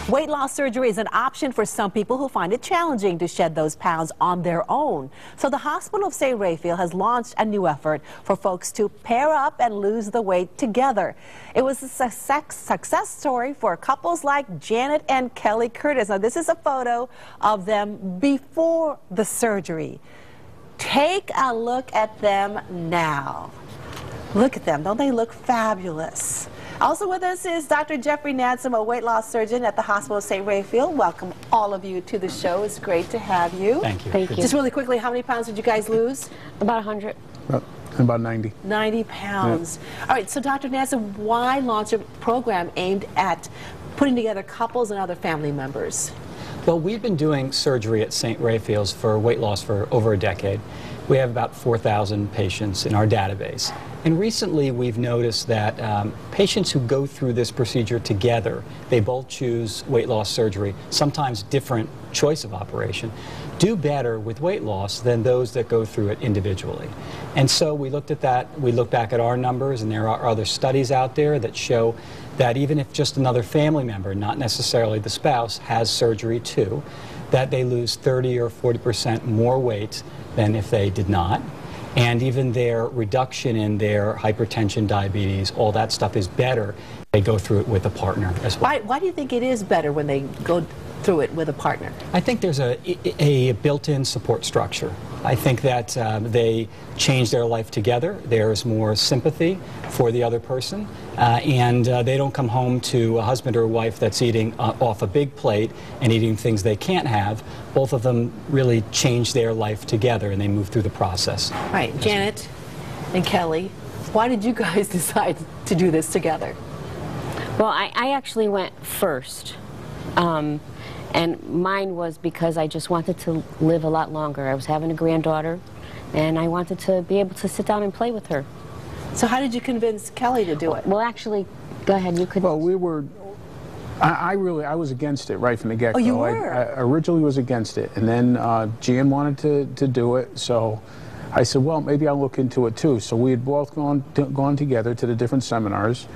Weight loss surgery is an option for some people who find it challenging to shed those pounds on their own. So the Hospital of St Rapheal has launched a new effort for folks to pair up and lose the weight together. It was a success story for couples like Janet and Kelly Curtis. Now this is a photo of them before the surgery. Take a look at them now. Look at them. Don't they look fabulous? Also with us is Dr. Jeffrey Nansom, a weight loss surgeon at the Hospital of St Rapheal. Welcome all of you to the show. It's great to have you. Thank you. Thank you. Just really quickly, how many pounds did you guys lose? About 100. About 90. 90 pounds. Yeah. All right, so Dr. Nansom, why launch a program aimed at putting together couples and other family members? Well, we've been doing surgery at St Rapheal's for weight loss for over a decade. We have about 4,000 patients in our database. And recently we've noticed that patients who go through this procedure together, they both choose weight loss surgery, sometimes different choice of operation, do better with weight loss than those that go through it individually. And so we looked at that, we looked back at our numbers, and there are other studies out there that show that even if just another family member, not necessarily the spouse, has surgery too, that they lose 30 or 40% more weight than if they did not. And even their reduction in their hypertension, diabetes, all that stuff is better. They go through it with a partner as well. Why do you think it is better when they go through it with a partner? I think there's a built-in support structure. I think that they change their life together. There's more sympathy for the other person, and they don't come home to a husband or a wife that's eating off a big plate and eating things they can't have. Both of them really change their life together, and they move through the process. Right, Janet and Kelly, why did you guys decide to do this together? Well, I actually went first. And mine was because I just wanted to live a lot longer. I was having a granddaughter, and I wanted to be able to sit down and play with her. So how did you convince Kelly to do it? Well, actually, go ahead, you could. Well, I was against it right from the get-go. Oh, you were? I originally was against it, and then Jan wanted to do it, so I said, well, maybe I'll look into it too. So we had both gone together to the different seminars.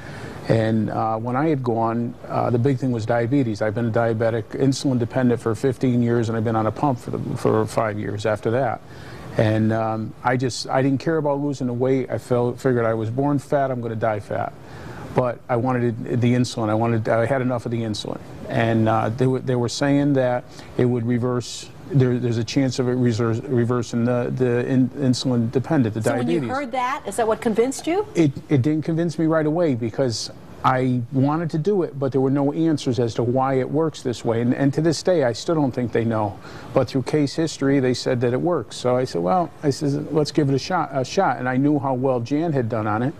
And when I had gone, the big thing was diabetes. I've been a diabetic, insulin dependent for 15 years, and I've been on a pump for 5 years after that. And I didn't care about losing the weight. I figured I was born fat, I'm going to die fat. But I wanted the insulin. I had enough of the insulin. And they were saying that it would reverse. There's a chance of it reversing the insulin dependent, the diabetes. So when you heard that, is that what convinced you? It didn't convince me right away because I wanted to do it, but there were no answers as to why it works this way. And to this day, I still don't think they know. But through case history, they said that it works. So I said, well, let's give it a shot. And I knew how well Jan had done on it.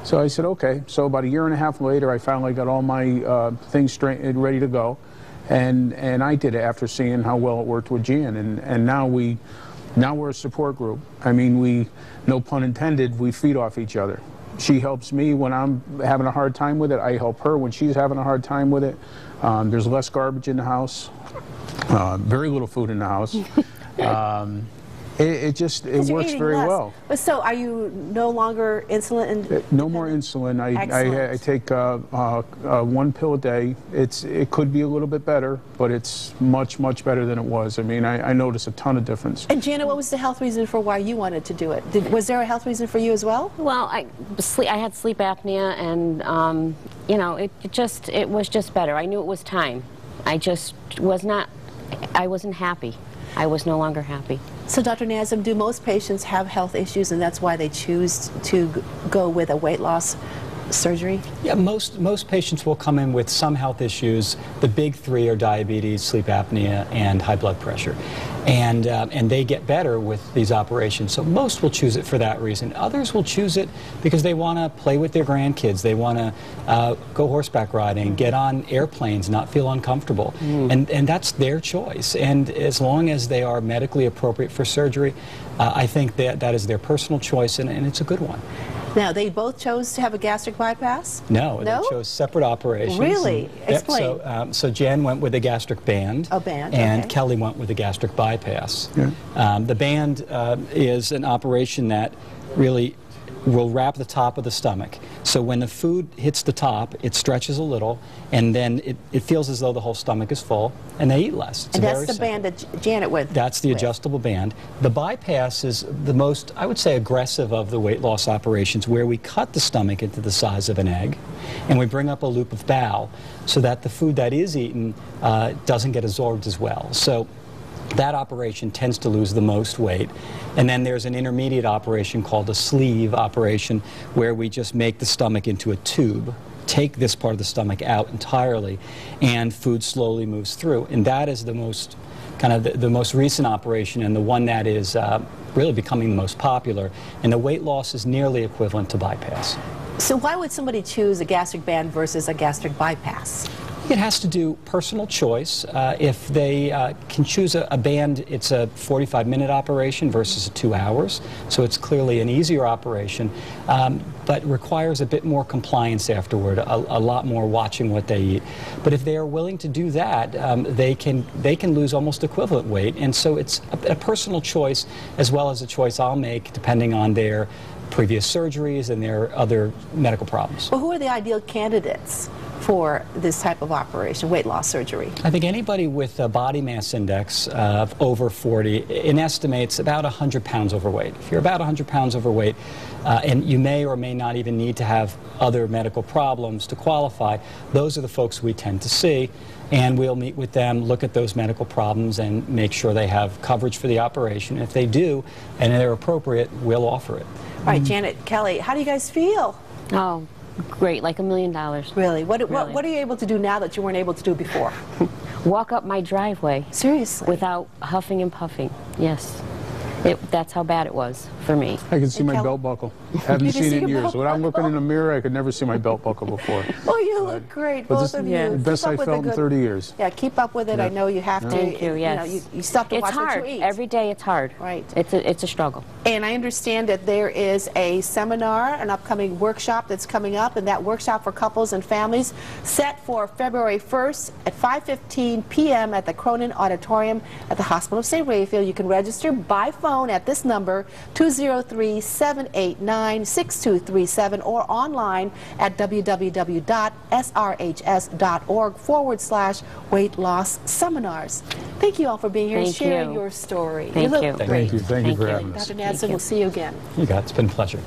So I said, okay. So about 1.5 years later, I finally got all my things straight and ready to go. And I did it after seeing how well it worked with Jan. And now we're a support group. I mean, no pun intended, we feed off each other. She helps me when I'm having a hard time with it. I help her when she's having a hard time with it. There's less garbage in the house, very little food in the house. It works very well. But so are you no longer insulin? No more insulin. I take 1 pill a day. It could be a little bit better, but it's much, much better than it was. I mean, I notice a ton of difference. And Janet, what was the health reason for why you wanted to do it? Was there a health reason for you as well? Well, I had sleep apnea, and you know, it was just better. I knew it was time. I wasn't happy. I was no longer happy. So, Dr. Nansom, do most patients have health issues, and that's why they choose to go with a weight loss surgery? Yeah, most patients will come in with some health issues. The big three are diabetes, sleep apnea, and high blood pressure. And they get better with these operations. So most will choose it for that reason. Others will choose it because they want to play with their grandkids. They want to go horseback riding, get on airplanes, not feel uncomfortable. And that's their choice. And as long as they are medically appropriate for surgery, I think that is their personal choice, and it's a good one. Now, they both chose to have a gastric bypass? No, they chose separate operations. Really? Explain. Yep, so Jan went with a gastric band. A band, and okay. Kelly went with a gastric bypass. Yeah. The band is an operation that really will wrap the top of the stomach. So when the food hits the top, it stretches a little, and then it feels as though the whole stomach is full, and they eat less. It's and that's very the simple. band that Janet went That's the with. adjustable band. The bypass is the most, I would say, aggressive of the weight loss operations, where we cut the stomach into the size of an egg, and we bring up a loop of bowel so that the food that is eaten doesn't get absorbed as well. So that operation tends to lose the most weight. And then there's an intermediate operation called a sleeve operation, where we just make the stomach into a tube, take this part of the stomach out entirely, and food slowly moves through. And that is the most kind of the most recent operation, and the one that is really becoming the most popular. And the weight loss is nearly equivalent to bypass. So why would somebody choose a gastric band versus a gastric bypass? It has to do personal choice. If they can choose a band, it's a 45-minute operation versus 2 hours, so it's clearly an easier operation, but requires a bit more compliance afterward, a lot more watching what they eat. But if they are willing to do that, they can lose almost equivalent weight, and so it's a personal choice as well as a choice I'll make depending on their previous surgeries and their other medical problems. Well, who are the ideal candidates for this type of operation, weight loss surgery? I think anybody with a body mass index of over 40, in estimates about 100 pounds overweight. If you're about 100 pounds overweight, and you may or may not even need to have other medical problems to qualify, those are the folks we tend to see. And we'll meet with them, look at those medical problems, and make sure they have coverage for the operation. If they do, and they're appropriate, we'll offer it. All right, Janet, Kelly, how do you guys feel? Oh, great, like $1 million. Really? What Really. are you able to do now that you weren't able to do before? Walk up my driveway Seriously? without huffing and puffing. Yes. That's how bad it was for me. I can see my Kel- belt buckle. Haven't You can seen see it in your years. belt When I'm looking buckle? in the mirror, I could never see my belt buckle before. Oh, you look great, But both this of is you. the best Keep I up with felt the in good- 30 years. Yeah, keep up with it. Yeah. I know you have to. Thank you, yes. You still have to It's watch hard. what you eat. Every day it's hard. Right. It's a struggle. And I understand that there is a seminar, an upcoming workshop that's coming up, and that workshop for couples and families set for February 1st at 5:15 p.m. at the Cronin Auditorium at the Hospital of St. Rapheal. You can register by phone at this number, 203-789-6237, or online at www.srhs.org/weight loss seminars. Thank you all for being here and Thank sharing you. your story. Thank look you. great. Thank you. Thank you for having us. Dr. Nansen, we'll see you again. You got it. It's been a pleasure.